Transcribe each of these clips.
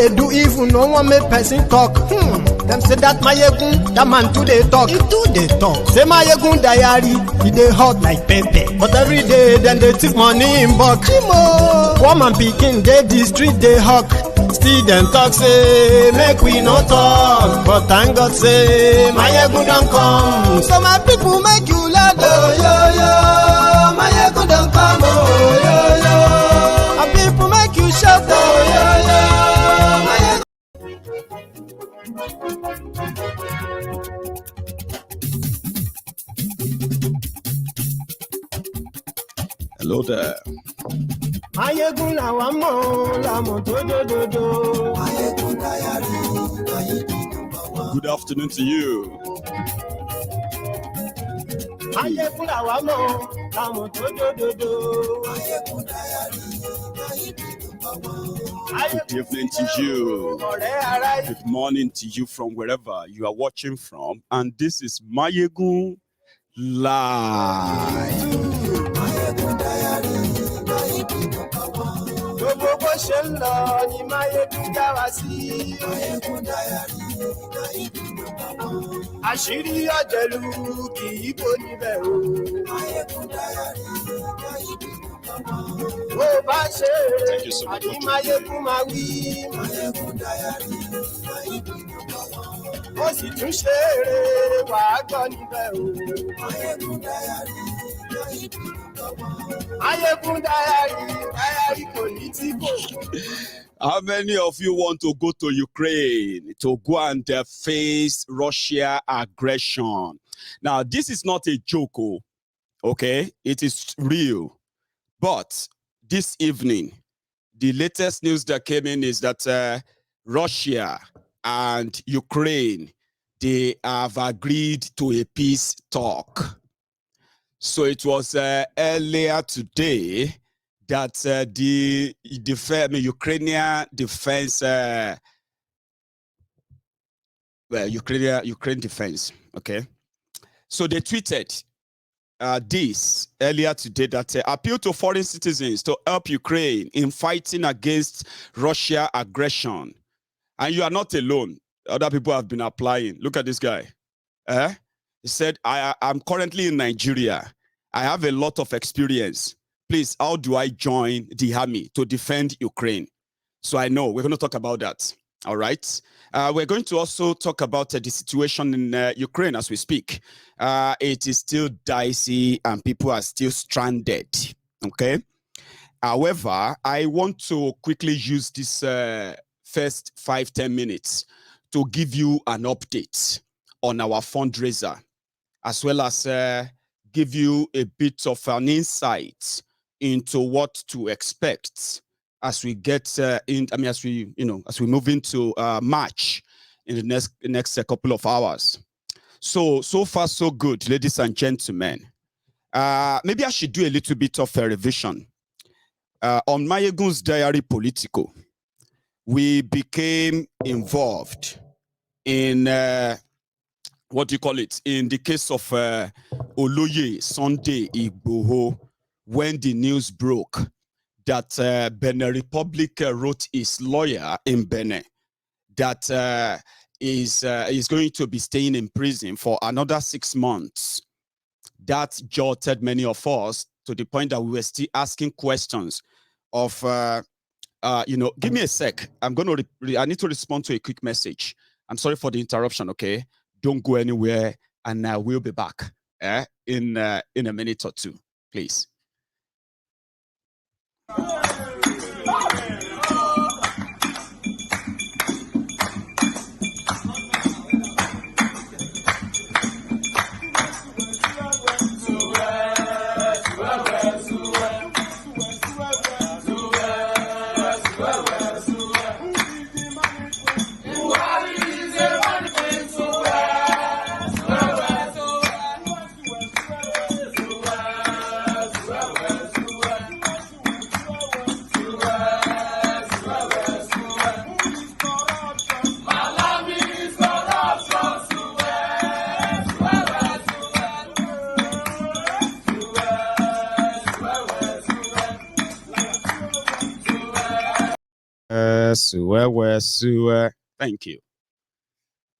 they do even no one make person talk. Them say that Mayegun, that man too they talk. He too they talk. Say Mayegun diary, he they hot like pepper. But every day then they take money in bulk. Woman picking they the street they hawk. Still them talk say make we no talk. But thank God say Mayegun don't come. So my people make you laugh. Oh yo yo, Mayegun don't come. Oh yo yo, my people make you shout. Oh yo yo, Mayegun. Hello there. Mayegun làwa mọ̀ làmọ̀ tó dòdòdò. Mayegun diary, Good afternoon to you. Mayegun làwa mọ̀ làmọ̀ tó dòdòdò. Mayegun diary, Good evening to you. Good morning to you from wherever you are watching from. And this is Mayegun Live. Mayegun diary, gbogbo bó ṣe ń lọ ni Mayegun já wa sí. Mayegun diary, àṣírí ọ̀jẹ̀lú kì í bò níbẹ̀ o. Mayegun diary, bó bá ṣe eré àní Mayegun máa wí. Mayegun diary, ó sì tún ṣe eré wàá gbọ́ níbẹ̀ o. Mayegun diary, Mayegun diary political. How many of you want to go to Ukraine to go and face Russia aggression? Now, this is not a joke, okay? It is real. But this evening, the latest news that came in is that Russia and Ukraine, they have agreed to a peace talk. So it was earlier today that the Ukrainian defense, Ukraine defense, okay. So they tweeted this earlier today that appeal to foreign citizens to help Ukraine in fighting against Russia aggression. And you are not alone. Other people have been applying. Look at this guy. He said, I'm currently in Nigeria. I have a lot of experience. Please, how do I join the army to defend Ukraine? So I know we're going to talk about that. All right. We're going to also talk about the situation in Ukraine as we speak. It is still dicey and people are still stranded. Okay. However, I want to quickly use this first 5-10 minutes to give you an update on our fundraiser, as well as give you a bit of an insight into what to expect as we get as we move into March in the next couple of hours. So far so good, ladies and gentlemen. Maybe I should do a little bit of a revision on Mayegun's diary political. We became involved in what do you call it? In the case of Oloye Sunday Igboho, when the news broke that Benin Republic wrote his lawyer in Benin that is going to be staying in prison for another 6 months. That jolted many of us to the point that we were still asking questions of, give me a sec. I need to respond to a quick message. I'm sorry for the interruption, okay? Don't go anywhere, and we'll be back in a minute or two, please. Thank you.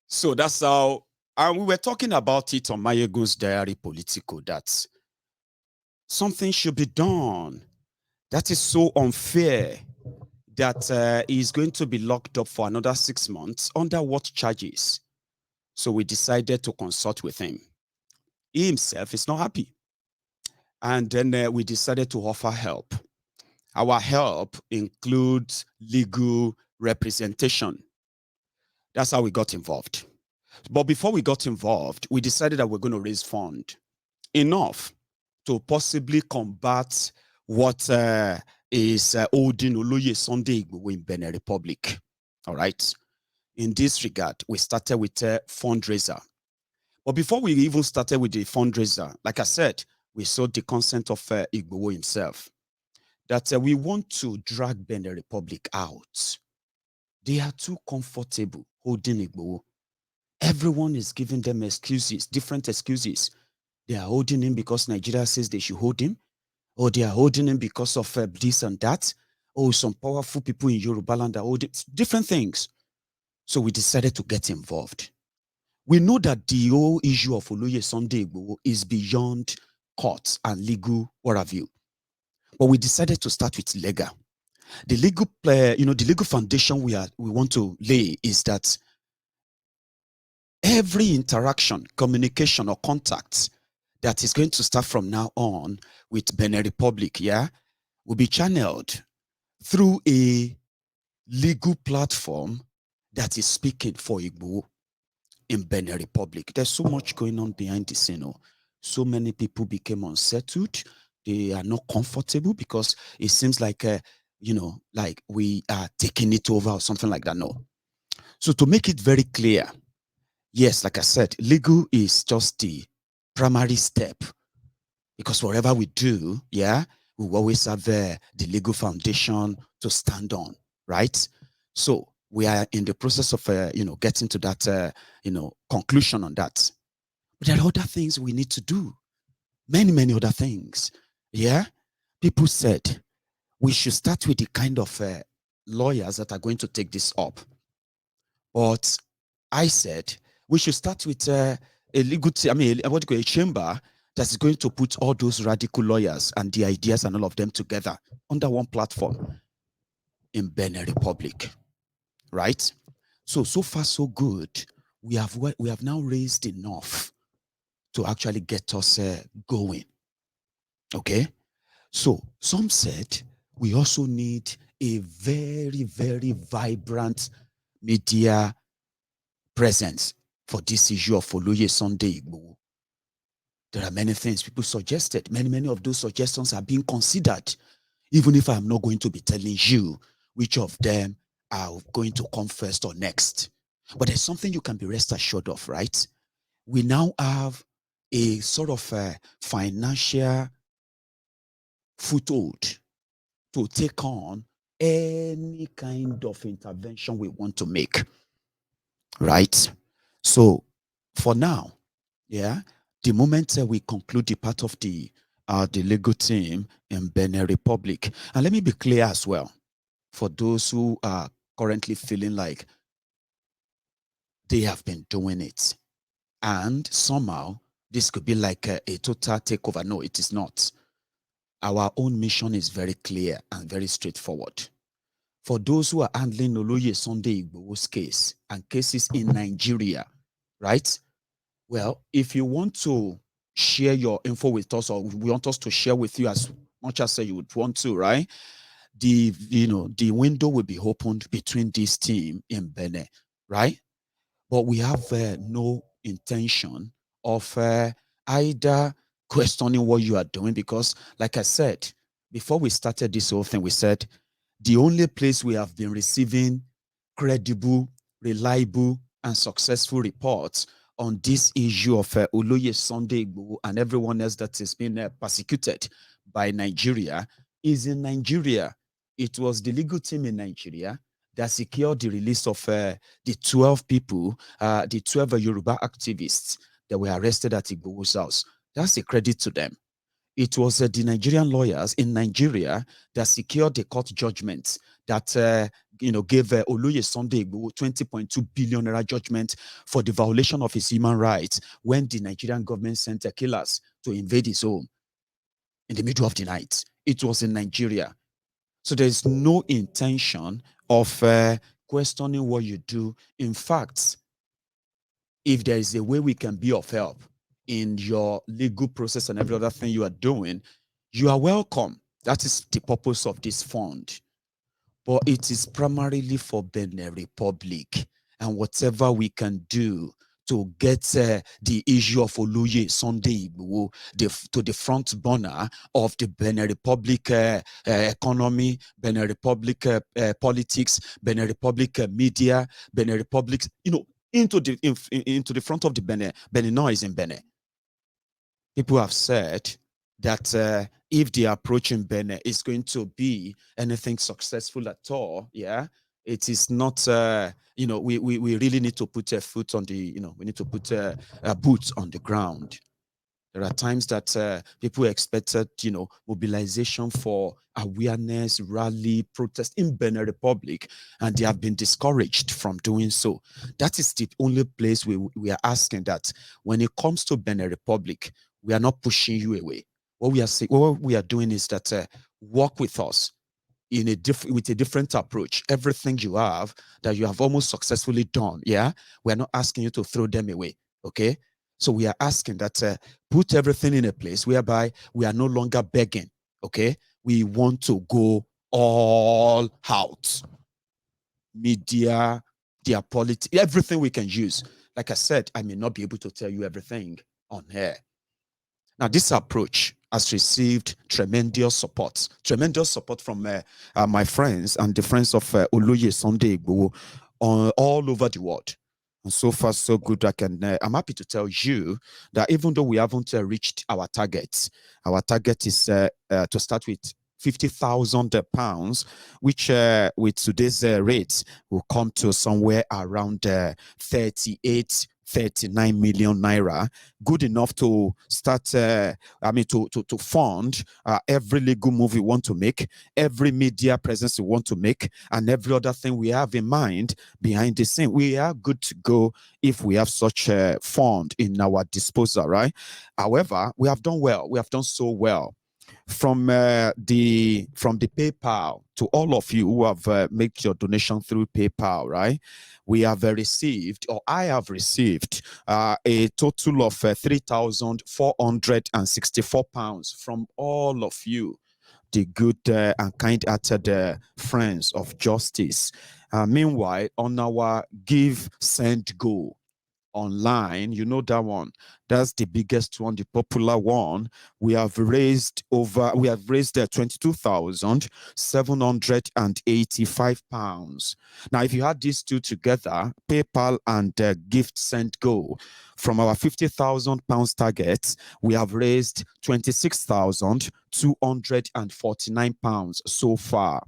So that's how, and we were talking about it on Mayegun's Diary Politico, that something should be done. That is so unfair that he's going to be locked up for another 6 months. Under what charges? So we decided to consult with him. He himself is not happy. And then we decided to offer help. Our help includes legal representation. That's how we got involved. But before we got involved, we decided that we're going to raise fund enough to possibly combat what is holding Oloye Sunday Igboho in Benin Republic. All right. In this regard, we started with a fundraiser. But before we even started with the fundraiser, like I said, we sought the consent of Igboho himself that we want to drag Benin Republic out. They are too comfortable holding Igboho. Everyone is giving them excuses, different excuses. They are holding him because Nigeria says they should hold him, or they are holding him because of this and that, or some powerful people in Yoruba land are holding different things. So we decided to get involved. We know that the whole issue of Oloye Sunday Igboho is beyond courts and legal, what have you. But we decided to start with legal. The legal, the legal foundation we want to lay is that every interaction, communication, or contact that is going to start from now on with Benin Republic, will be channeled through a legal platform that is speaking for Igboho in Benin Republic. There's so much going on behind the scene. So many people became unsettled. They are not comfortable because it seems like, like we are taking it over or something like that. No. So to make it very clear, yes, like I said, legal is just the primary step, because whatever we do, we will always have the legal foundation to stand on, right? So we are in the process of, getting to that, conclusion on that. But there are other things we need to do. Many, many other things. People said we should start with the kind of lawyers that are going to take this up. But I said we should start with a legal, a chamber that's going to put all those radical lawyers and the ideas and all of them together under one platform in Benin Republic, right? So far so good. We have now raised enough to actually get us going. Okay, so some said we also need a very, very vibrant media presence for this issue of Oloye Sunday Igboho. There are many things people suggested. Many of those suggestions are being considered, even if I'm not going to be telling you which of them are going to come first or next. But there's something you can be rest assured of, right? We now have a sort of financial foothold to take on any kind of intervention we want to make, right? So for now, the moment we conclude the part of the legal team in Benin Republic, and let me be clear as well, for those who are currently feeling like they have been doing it, and somehow this could be like a total takeover. No, it is not. Our own mission is very clear and very straightforward. For those who are handling Oloye Sunday Igboho's case and cases in Nigeria, right? Well, if you want to share your info with us, or we want us to share with you as much as you would want to, right? The window will be opened between this team in Benin, right? But we have no intention of either questioning what you are doing, because like I said, before we started this whole thing, we said the only place we have been receiving credible, reliable, and successful reports on this issue of Oloye Sunday Igboho and everyone else that is being persecuted by Nigeria is in Nigeria. It was the legal team in Nigeria that secured the release of the 12 people, the 12 Yoruba activists that were arrested at Igboho's house. That's a credit to them. It was the Nigerian lawyers in Nigeria that secured the court judgment that gave Oluye Sunday 20.2 billion naira judgment for the violation of his human rights when the Nigerian government sent killers to invade his home in the middle of the night. It was in Nigeria. So there's no intention of questioning what you do. In fact, if there is a way we can be of help in your legal process and every other thing you are doing, you are welcome. That is the purpose of this fund. But it is primarily for Benin Republic, and whatever we can do to get the issue of Oluye Sunday Igboho to the front burner of the Benin Republic economy, Benin Republic politics, Benin Republic media, Benin Republic, into the front of the Benin noise in Benin. People have said that if the approach in Benin is going to be anything successful at all, it is not, we really need to put a foot on the, we need to put boots on the ground. There are times that people expected, mobilization for awareness, rally, protest in Benin Republic, and they have been discouraged from doing so. That is the only place we are asking that when it comes to Benin Republic, we are not pushing you away. What we are doing is that work with us with a different approach. Everything you have that you have almost successfully done, we are not asking you to throw them away, okay? So we are asking that put everything in a place whereby we are no longer begging, okay? We want to go all out. Media, their politics, everything we can use. Like I said, I may not be able to tell you everything on here. Now, this approach has received tremendous support from my friends and the friends of Oluye Sunday Igboho all over the world. And so far, so good. I'm happy to tell you that even though we haven't reached our target is to start with 50,000 pounds, which with today's rates will come to somewhere around 39 million naira, good enough to start, to fund every legal move we want to make, every media presence we want to make, and every other thing we have in mind behind the scene. We are good to go if we have such a fund in our disposal, right? However, we have done well. We have done so well. From the PayPal, to all of you who have made your donation through PayPal, right? We have received, or I have received, a total of 3,464 pounds from all of you, the good and kind-hearted friends of justice. Meanwhile, on our Give, Send, Go online, you know that one, that's the biggest one, the popular one. We have raised 22,785 pounds. Now, if you add these two together, PayPal and Gift Send Go, from our 50,000 pounds target, we have raised 26,249 pounds so far.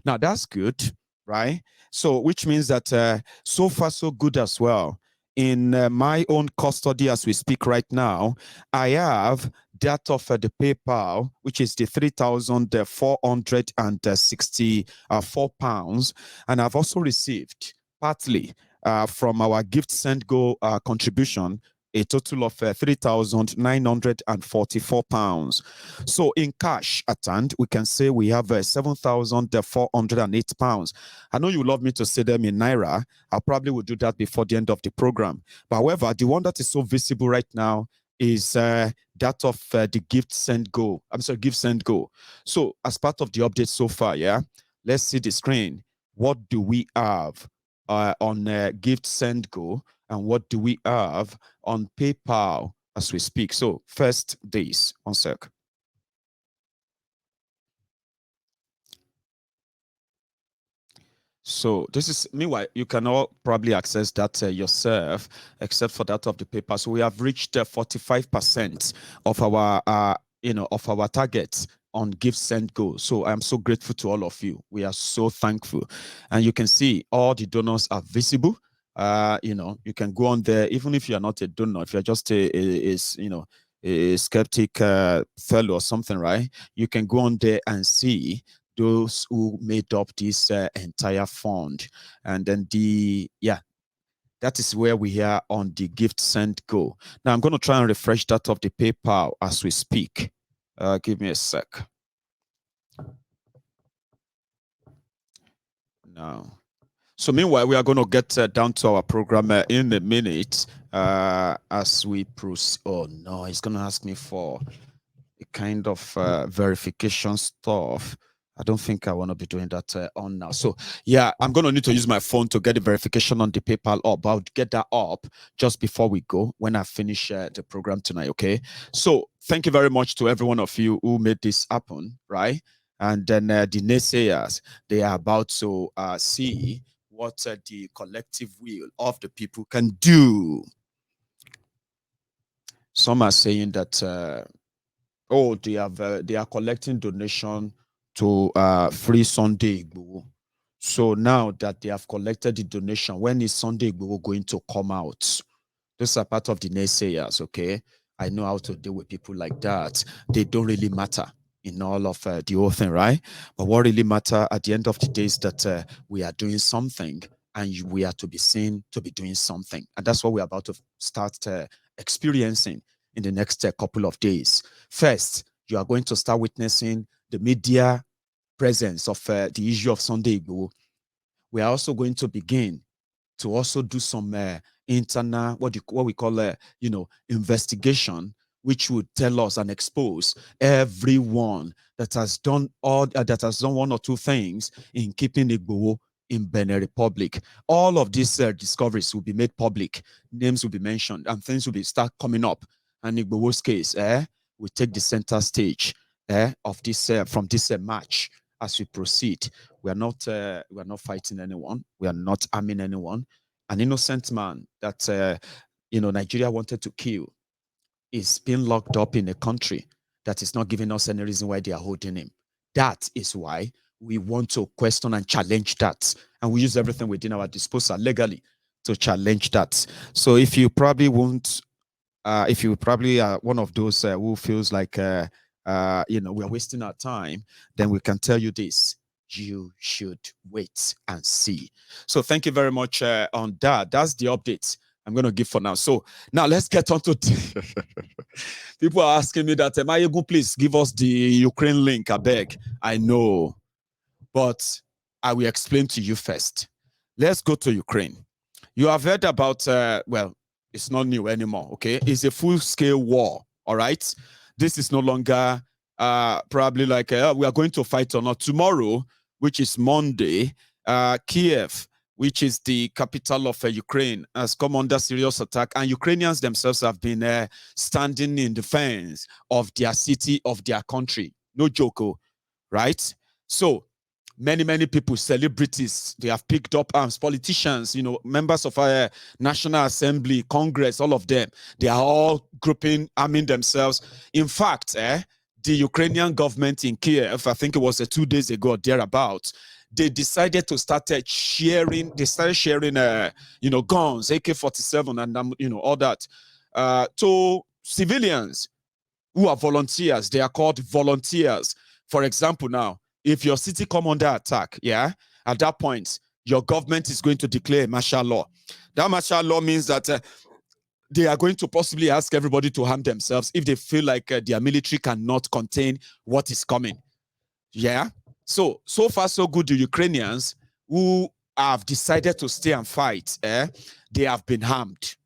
Now, that's good, right? So, which means that so far so good as well. In my own custody as we speak right now, I have that of the PayPal, which is the 3,464 pounds. And I've also received partly from our Gift Send Go contribution, a total of 3,944 pounds. So in cash at hand, we can say we have 7,408 pounds. I know you love me to say them in Naira. I probably will do that before the end of the program. But however, the one that is so visible right now is that of the Gift Send Go. Gift Send Go. So as part of the update so far, let's see the screen. What do we have on Gift Send Go? And what do we have on PayPal as we speak? So first this, one sec. So this is, meanwhile, you can all probably access that yourself, except for that of the PayPal. So we have reached 45% of our, of our targets on Give, Send, Go. So I'm so grateful to all of you. We are so thankful. And you can see all the donors are visible. You can go on there, even if you're not a donor, if you're just a skeptic fellow or something, right? You can go on there and see those who made up this entire fund. And then that is where we are on the gift send go. Now I'm going to try and refresh that of the PayPal as we speak. Give me a sec. Now, so meanwhile, we are going to get down to our program in a minute as we proceed. Oh no, it's going to ask me for a kind of verification stuff. I don't think I want to be doing that on now. So yeah, I'm going to need to use my phone to get the verification on the PayPal up. I'll get that up just before we go when I finish the program tonight, okay? So thank you very much to every one of you who made this happen, right? And then the naysayers, they are about to see what the collective will of the people can do. Some are saying that they are collecting donation to Free Sunday Igboho. So now that they have collected the donation, when is Sunday Igboho going to come out? Those are part of the naysayers, okay? I know how to deal with people like that. They don't really matter in all of the whole thing, right? But what really matter at the end of the day is that we are doing something and we are to be seen to be doing something. And that's what we're about to start experiencing in the next couple of days. First, you are going to start witnessing the media presence of the issue of Sunday Igboho. We are also going to begin to also do some internal, what we call investigation, which would tell us and expose everyone that has done one or two things in keeping Igboho in Benin Republic. All of these discoveries will be made public, names will be mentioned, and things will be start coming up. And Igboho's case, we take the center stage of this from this match as we proceed. We are not fighting anyone. We are not harming anyone. An innocent man that Nigeria wanted to kill is being locked up in a country that is not giving us any reason why they are holding him. That is why we want to question and challenge that. And we use everything within our disposal legally to challenge that. So if you probably won't, if you probably are one of those who feels like, we are wasting our time, then we can tell you this. You should wait and see. So thank you very much on that. That's the update I'm going to give for now. So now let's get on to people are asking me that, Mayegun, please give us the Ukraine link, I beg. I know, but I will explain to you first. Let's go to Ukraine. You have heard about, it's not new anymore, okay? It's a full-scale war, all right? This is no longer probably like we are going to fight or not. Tomorrow, which is Monday, Kiev, which is the capital of Ukraine, has come under serious attack, and Ukrainians themselves have been standing in defense of their city, of their country. No joke, right? So many people, celebrities, they have picked up arms. Politicians, members of our National Assembly, Congress, all of them, they are all grouping, arming themselves. In fact, the Ukrainian government in Kiev, I think it was 2 days ago or thereabouts, they decided to start sharing. They started sharing, guns, AK-47, and all that, to civilians who are volunteers. They are called volunteers. For example, now, if your city come under attack, at that point, your government is going to declare martial law. That martial law means that they are going to possibly ask everybody to harm themselves if they feel like their military cannot contain what is coming. Yeah. So far, so good. The Ukrainians who have decided to stay and fight, they have been harmed.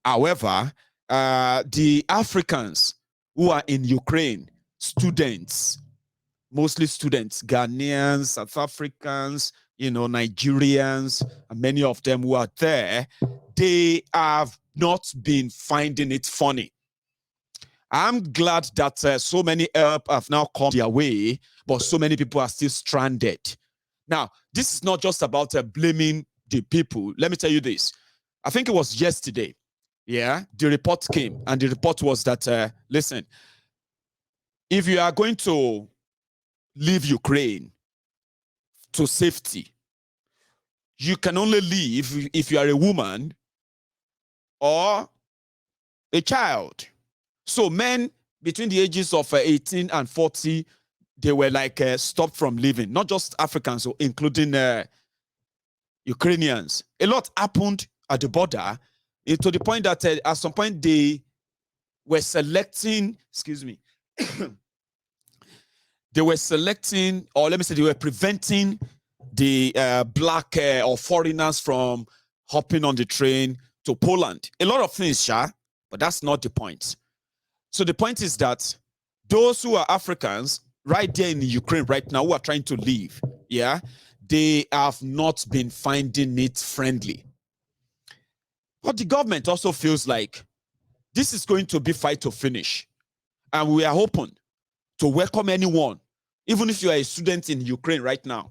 However, the Africans who are in Ukraine, students, mostly students, Ghanaians, South Africans, Nigerians, and many of them who are there, they have not been finding it funny. I'm glad that so many help have now come their way, but so many people are still stranded. Now, this is not just about blaming the people. Let me tell you this. I think it was yesterday. The report came, and the report was that, listen, if you are going to leave Ukraine to safety, you can only leave if you are a woman or a child. So men between the ages of 18 and 40, they were like stopped from leaving. Not just Africans, so including Ukrainians. A lot happened at the border to the point that at some point they were selecting, excuse me, they were selecting, or let me say they were preventing the black or foreigners from hopping on the train to Poland. A lot of things, Sha, but that's not the point. So the point is that those who are Africans right there in the Ukraine right now who are trying to leave, yeah, they have not been finding it friendly. But the government also feels like this is going to be fight to finish. And we are open to welcome anyone, even if you are a student in Ukraine right now,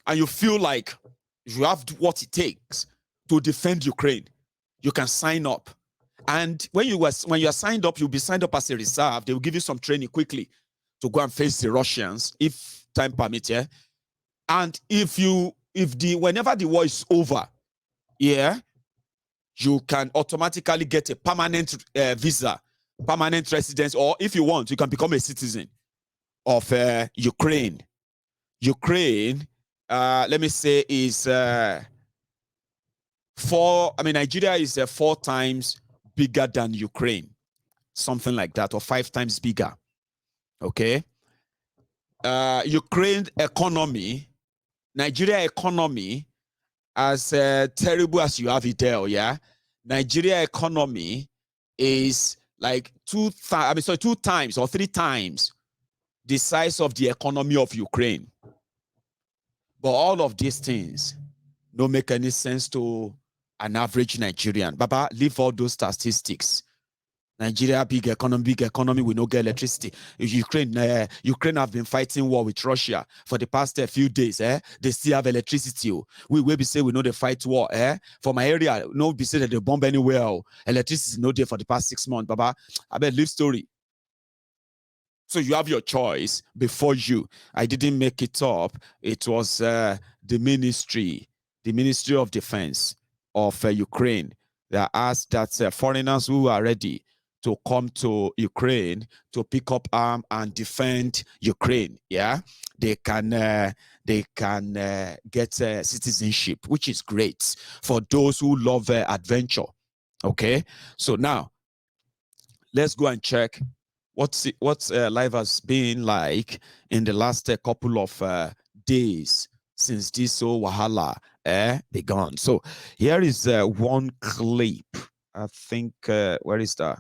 and you feel like you have what it takes to defend Ukraine, you can sign up. And when you are signed up, you'll be signed up as a reserve. They will give you some training quickly to go and face the Russians, if time permits, yeah. And whenever the war is over, yeah, you can automatically get a permanent visa, permanent residence, or if you want, you can become a citizen of Ukraine. Ukraine, let me say, is Nigeria is 4 times bigger than Ukraine, something like that, or 5 times bigger. Okay. Ukraine economy, Nigeria economy, as terrible as you have it there, yeah. Nigeria economy is like 2 times or 3 times the size of the economy of Ukraine. But all of these things don't make any sense to an average Nigerian. Baba, leave all those statistics. Nigeria, big economy, we no get electricity. Ukraine have been fighting war with Russia for the past few days. They still have electricity. We be say we know they fight war. For my area, no be say that they bomb anywhere. Electricity no there for the past 6 months. Baba, I bet live story. So you have your choice before you. I didn't make it up. It was the Ministry of Defense of Ukraine that asked that foreigners who are ready to come to Ukraine to pick up arms and defend Ukraine, yeah, they can get citizenship, which is great for those who love adventure. Okay, so now let's go and check what life has been like in the last couple of days since this whole wahala began. So here is one clip. I think where is that?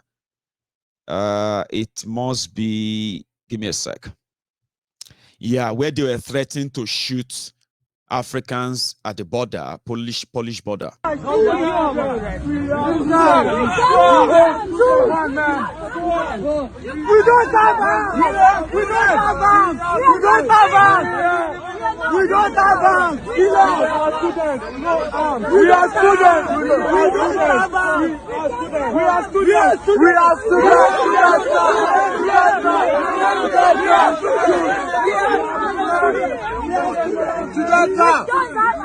It must be, give me a sec. Yeah, where they were threatening to shoot Africans at the border, Polish border. We don't have arms. We are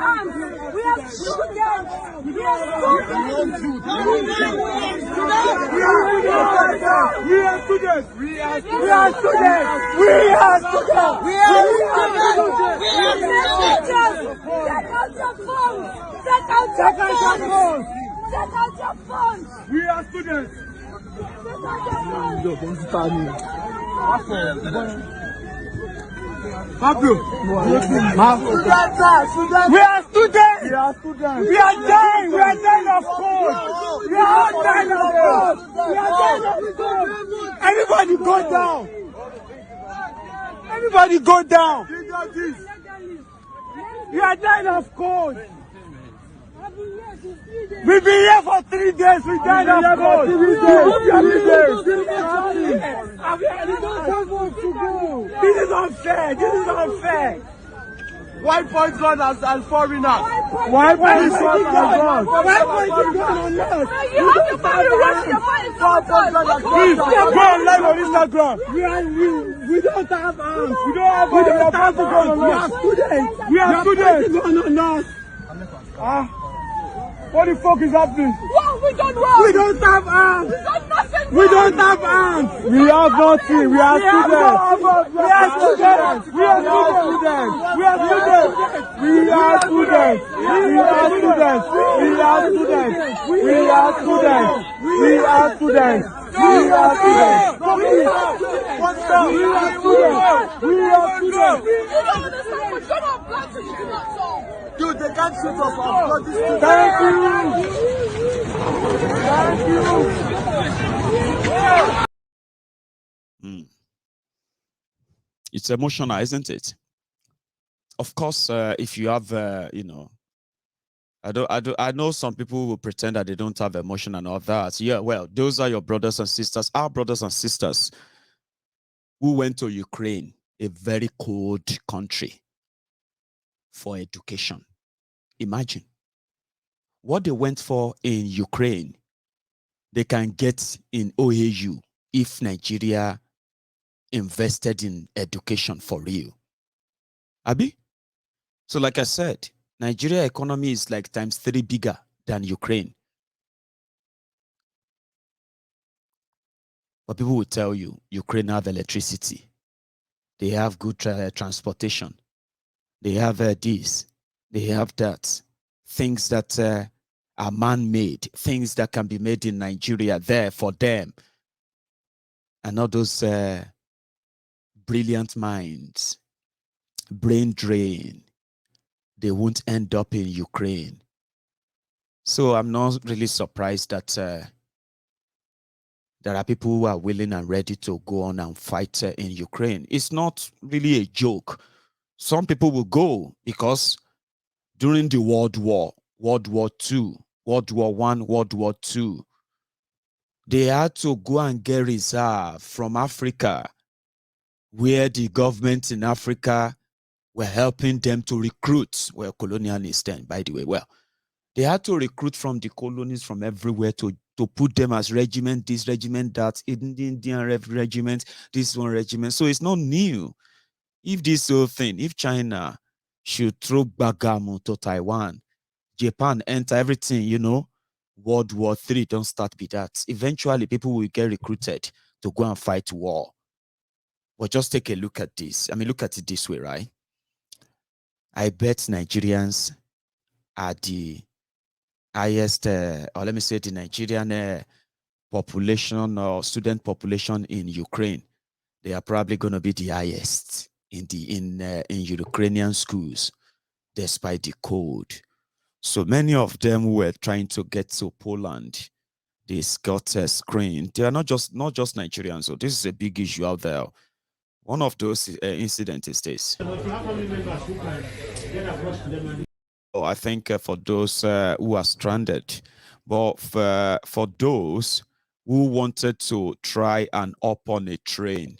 students. We are students. Pablo, we are students. We are dying. We are dying of cold. We are all dying of cold. We are dying of cold. Everybody go down. Everybody go down. We are dying of cold. We've been here for 3 days. We died of cold. This is unfair. This is unfair. Why point gun as foreigners? Why point gun as us? Why point gun on us? You have to find your right. Please go live on Instagram. We don't have arms. We don't have guns. We are students. We are students. On us. What the fuck is happening? What? We don't have arms. We got nothing. We don't have arms. We have nothing. We are students. We are students. We are students. We are students. We are students. We are students. We are students. We are students. We are students. We are students. We are students. We are students. Dude, they can't shoot us off. Thank you. Thank you. It's emotional, isn't it? Of course, if you have, you know, I know some people will pretend that they don't have emotion and all that. Yeah, well, those are your brothers and sisters, our brothers and sisters who went to Ukraine, a very cold country, for education. Imagine what they went for in Ukraine, they can get in OAU if Nigeria invested in education for real. Abi? So like I said, Nigeria economy is like ×3 bigger than Ukraine. But people will tell you, Ukraine have electricity. They have good transportation. They have this. They have that. Things that are man-made. Things that can be made in Nigeria there for them. And all those brilliant minds, brain drain, they won't end up in Ukraine. So I'm not really surprised that there are people who are willing and ready to go on and fight in Ukraine. It's not really a joke. Some people will go because during the World War II, World War I, World War II, they had to go and get reserve from Africa, where the government in Africa were helping them to recruit. Well, colonialists then, by the way. Well, they had to recruit from the colonies from everywhere to put them as regiment, this regiment, that, Indian regiment, this one regiment. So it's not new. If this whole thing, if China should throw Bagamu to Taiwan, Japan enter everything, you know, World War III don't start with that. Eventually, people will get recruited to go and fight war. But just take a look at this. I mean, look at it this way, right? I bet Nigerians are the highest, or let me say the Nigerian population or student population in Ukraine. They are probably going to be the highest in Ukrainian schools, despite the cold. So many of them who were trying to get to Poland, they got screened. They are not just Nigerians. So this is a big issue out there. One of those incidents is this. Oh, I think for those who are stranded, but for those who wanted to try and up on a train.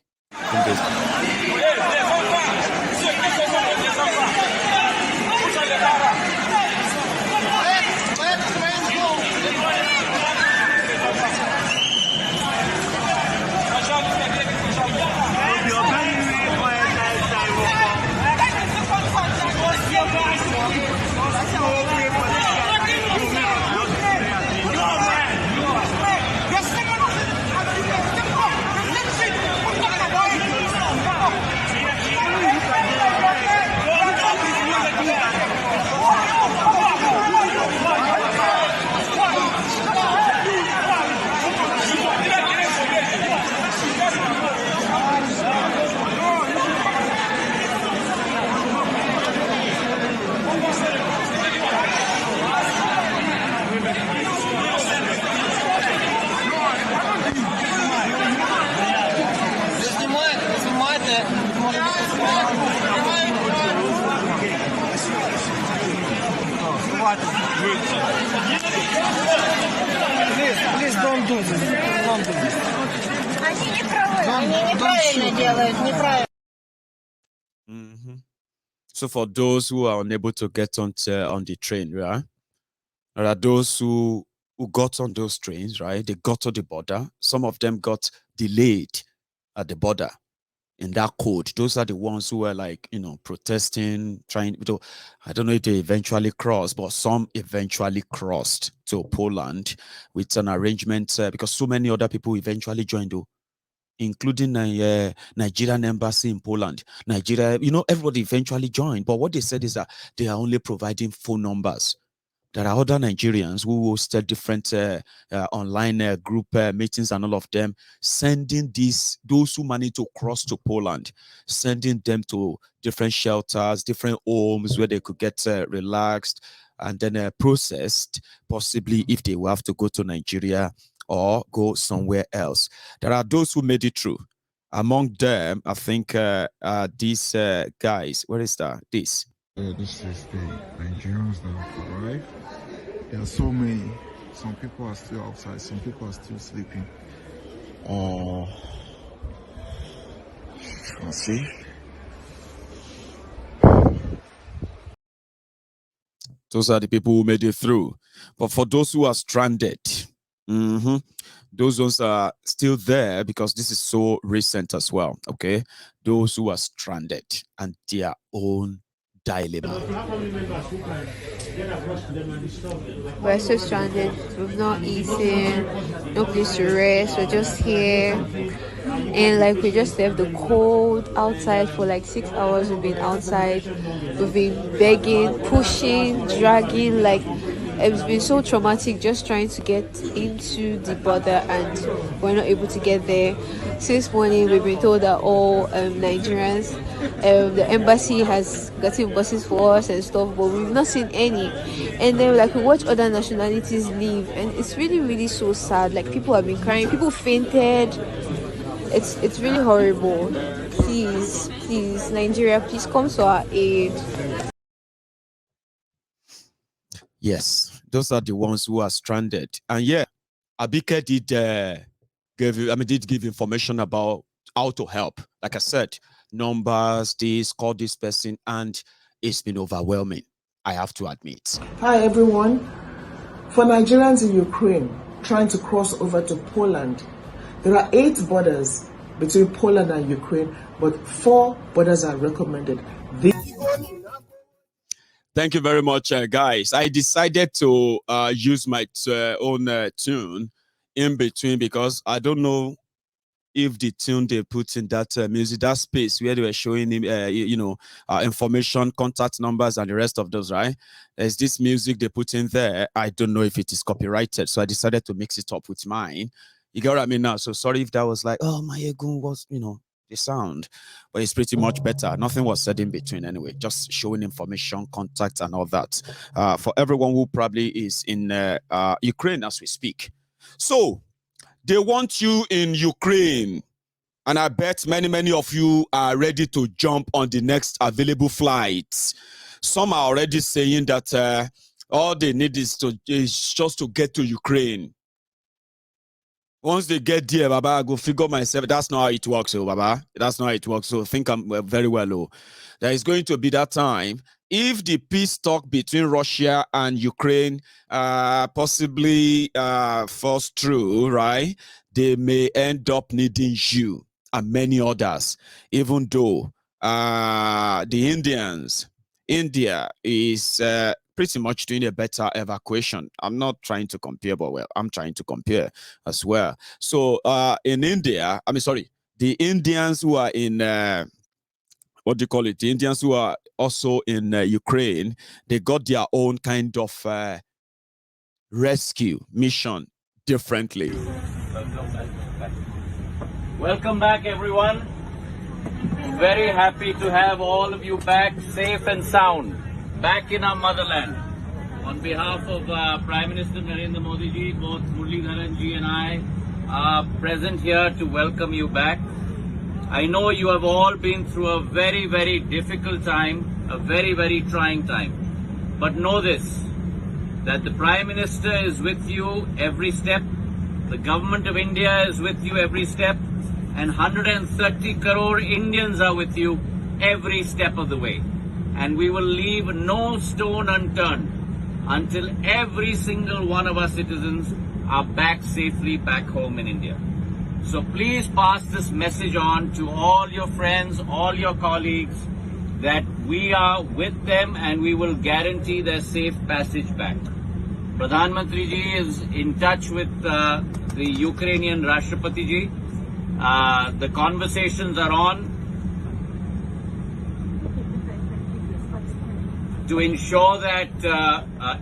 Please don't do this. Don't do this. Они неправильно делают, неправильно. So for those who are unable to get on the train, right? There are those who got on those trains, right? They got to the border. Some of them got delayed at the border. in that code. Those are the ones who were like, protesting, trying to, I don't know if they eventually crossed, but some eventually crossed to Poland with an arrangement because so many other people eventually joined, including Nigerian embassy in Poland. Nigeria, everybody eventually joined. But what they said is that they are only providing phone numbers. There are other Nigerians who hosted different online group meetings and all of them, sending those who managed to cross to Poland, sending them to different shelters, different homes where they could get relaxed and then processed, possibly if they will have to go to Nigeria or go somewhere else. There are those who made it through. Among them, I think these guys, where is that? This is the Nigerians that have arrived. There are so many. Some people are still outside. Some people are still sleeping. Let's see. Those are the people who made it through. But for those who are stranded, those ones are still there because this is so recent as well. Okay, those who are stranded and their own dilemma. We're so stranded. We've not eaten, no place to rest. We're just here, and like we just left the cold outside for like 6 hours. We've been outside. We've been begging, pushing, dragging. Like it's been so traumatic just trying to get into the border, and we're not able to get there. Since morning, we've been told that all Nigerians, the embassy has gotten buses for us and stuff, but we've not seen any. And then like we watch other nationalities leave, and it's really, really so sad. Like people have been crying, people fainted. It's really horrible. Please, Nigeria, please come to our aid. Yes, those are the ones who are stranded. And yeah, Abike did give information about how to help. Like I said, numbers, call this person, and it's been overwhelming, I have to admit. Hi everyone. For Nigerians in Ukraine trying to cross over to Poland, there are 8 borders between Poland and Ukraine, but 4 borders are recommended. Thank you very much, guys. I decided to use my own tune in between because I don't know if the tune they put in that music, that space where they were showing him, information, contact numbers, and the rest of those, right? There's this music they put in there. I don't know if it is copyrighted, so I decided to mix it up with mine. You get what I mean now? So sorry if that was like, oh, my ego was, the sound, but it's pretty much better. Nothing was said in between anyway, just showing information, contact, and all that for everyone who probably is in Ukraine as we speak. So they want you in Ukraine, and I bet many of you are ready to jump on the next available flights. Some are already saying that all they need is just to get to Ukraine. Once they get there, Baba, I go figure myself. That's not how it works, Baba. That's not how it works. So think I'm very well. There is going to be that time. If the peace talk between Russia and Ukraine possibly falls through, right, they may end up needing you and many others, even though India is pretty much doing a better evacuation. I'm not trying to compare, but well, I'm trying to compare as well. So in India, the Indians who are in, the Indians who are also in Ukraine, they got their own kind of rescue mission differently. Welcome back, everyone. Very happy to have all of you back safe and sound. Back in our motherland. On behalf of Prime Minister Narendra Modi ji, both Muralidharan ji and I are present here to welcome you back. I know you have all been through a very, very difficult time, a very, very trying time. But know this, that the Prime Minister is with you every step, the Government of India is with you every step, and 130 crore Indians are with you every step of the way. And we will leave no stone unturned until every single one of our citizens are back safely back home in India. So please pass this message on to all your friends, all your colleagues, that we are with them and we will guarantee their safe passage back. Pradhan Mantri ji is in touch with the Ukrainian Rashtrapati ji. The conversations are on to ensure that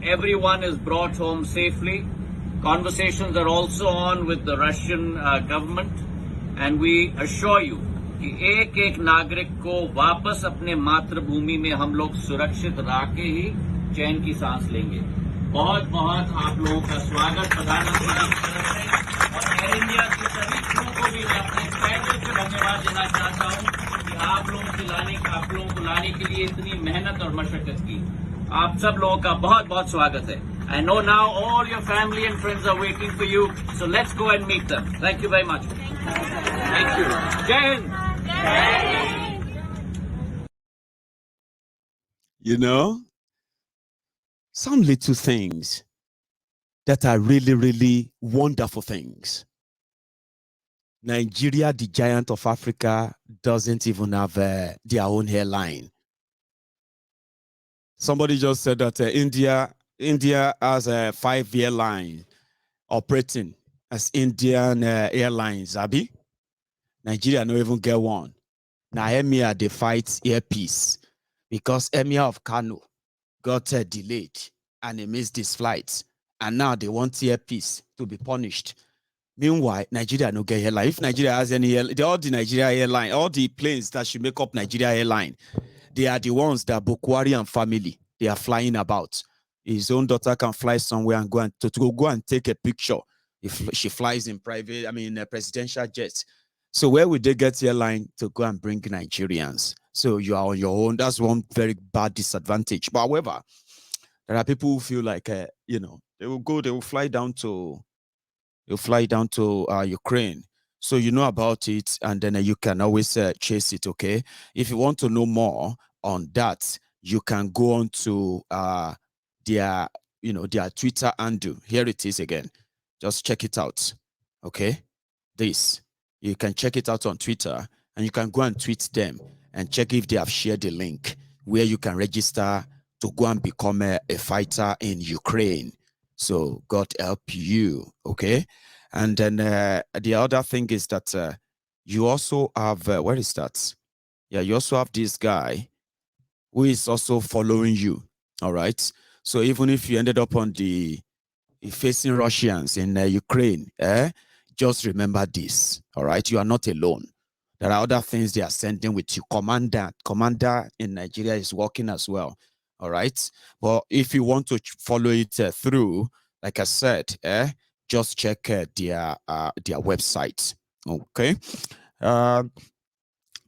everyone is brought home safely. Conversations are also on with the Russian government, and we assure you कि एक एक नागरिक को वापस अपने मातृभूमि में हम लोग सुरक्षित राके ही चैन की सांस लेंगे। बहुत बहुत आप लोगों का स्वागत प्रधानमंत्री जी की तरफ से, और एयर इंडिया के सभी क्रू को भी मैं अपने पैदल से धन्यवाद देना चाहता हूं कि आप लोगों को लाने के लिए इतनी मेहनत और मशक्कत की। आप सब लोगों का बहुत बहुत स्वागत है। I know now all your family and friends are waiting for you, so let's go and meet them. Thank you very much. Thank you. Jai Hind. You know, some little things that are really, really wonderful things. Nigeria, the giant of Africa, doesn't even have their own airline. Somebody just said that India has a 5-year line operating as Indian Airlines, Abi. Nigeria no even get one. Now Emir they fight earpiece because Emir of Kano got delayed and he missed his flight, and now they want earpiece to be punished. Meanwhile, Nigeria no get airline. If Nigeria has any all the Nigeria airline, all the planes that should make up Nigeria airline, they are the ones that Bokwari and family they are flying about. His own daughter can fly somewhere and go and to go and take a picture if she flies in private, a presidential jet. So where would they get airline to go and bring Nigerians? So you are on your own. That's one very bad disadvantage. But however, there are people who feel like they will fly down to Ukraine. So you know about it, and then you can always chase it. Okay, if you want to know more on that, you can go on to their Twitter handle. Here it is again. Just check it out. Okay, you can check it out on Twitter, and you can go and tweet them and check if they have shared the link where you can register to go and become a fighter in Ukraine. So God help you. Okay. And then the other thing is that you also have, where is that? Yeah, you also have this guy who is also following you. All right. So even if you ended up on facing Russians in Ukraine, just remember this. All right. You are not alone. There are other things they are sending with you. Commander in Nigeria is working as well. All right. But if you want to follow it through, like I said, just check their website. Okay. All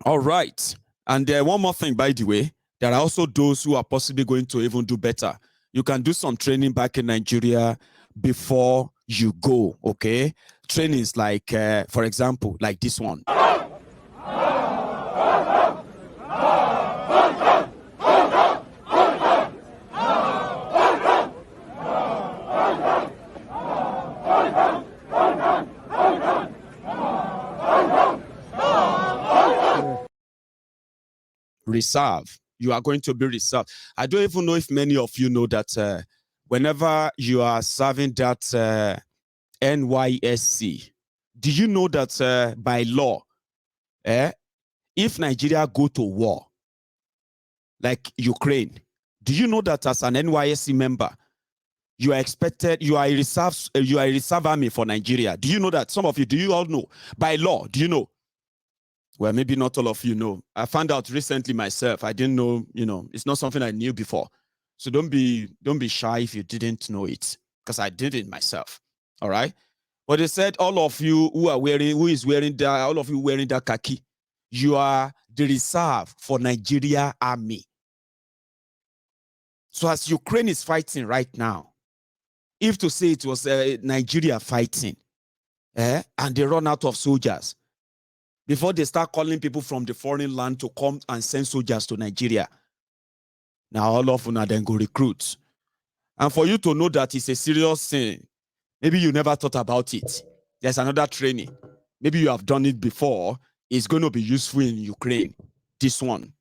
right. And one more thing, by the way, there are also those who are possibly going to even do better. You can do some training back in Nigeria before you go. Okay. Trainings like, for example, like this one. Reserve. You are going to be reserved. I don't even know if many of you know that whenever you are serving that NYSC, do you know that by law, if Nigeria go to war, like Ukraine, do you know that as an NYSC member, you are expected, you are a reserve army for Nigeria? Do you know that? Some of you, do you all know? By law, do you know? Well, maybe not all of you know. I found out recently myself. I didn't know, it's not something I knew before. So don't be shy if you didn't know it, because I did it myself. All right. But they said all of you who are wearing that khaki, you are the reserve for Nigeria army. So as Ukraine is fighting right now, if to say it was Nigeria fighting, and they run out of soldiers, before they start calling people from the foreign land to come and send soldiers to Nigeria, now all of them then go recruit. And for you to know that it's a serious thing, maybe you never thought about it. There's another training maybe you have done it before, is going to be useful in Ukraine. This one.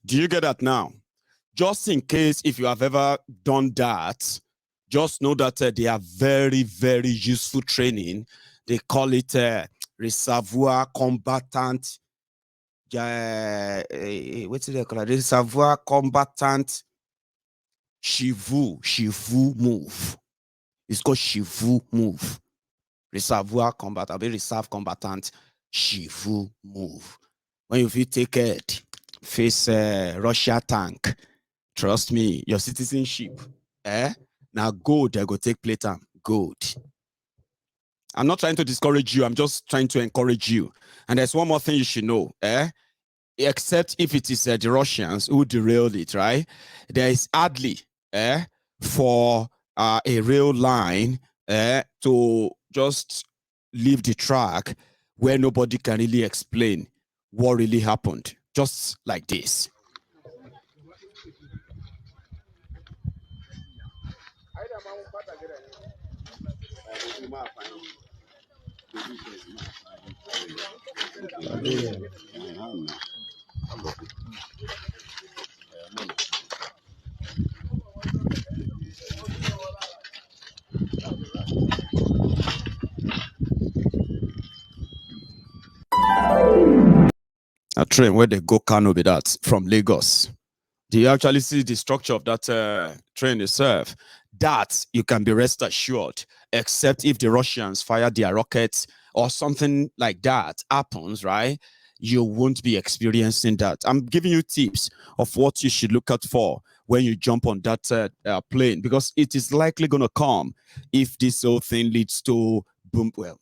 Do you get that now? Just in case if you have ever done that, just know that they are very, very useful training. They call it reservoir combatant. What's it called? Reservoir combatant Shivu move. It's called Shivu move. Reservoir combatant, reserve combatant Shivu move. When you feel take it, face Russia tank, trust me, your citizenship, now gold, they go take play time. Gold. I'm not trying to discourage you, I'm just trying to encourage you. And there's one more thing you should know, except if it is the Russians who derailed it, right? There is hardly for a rail line to just leave the track where nobody can really explain what really happened, just like this. A train where they go Kano with that from Lagos. Do you actually see the structure of that train itself? That you can be rest assured, except if the Russians fire their rockets or something like that happens, right? You won't be experiencing that. I'm giving you tips of what you should look out for when you jump on that plane, because it is likely going to come if this whole thing leads to boom. Well,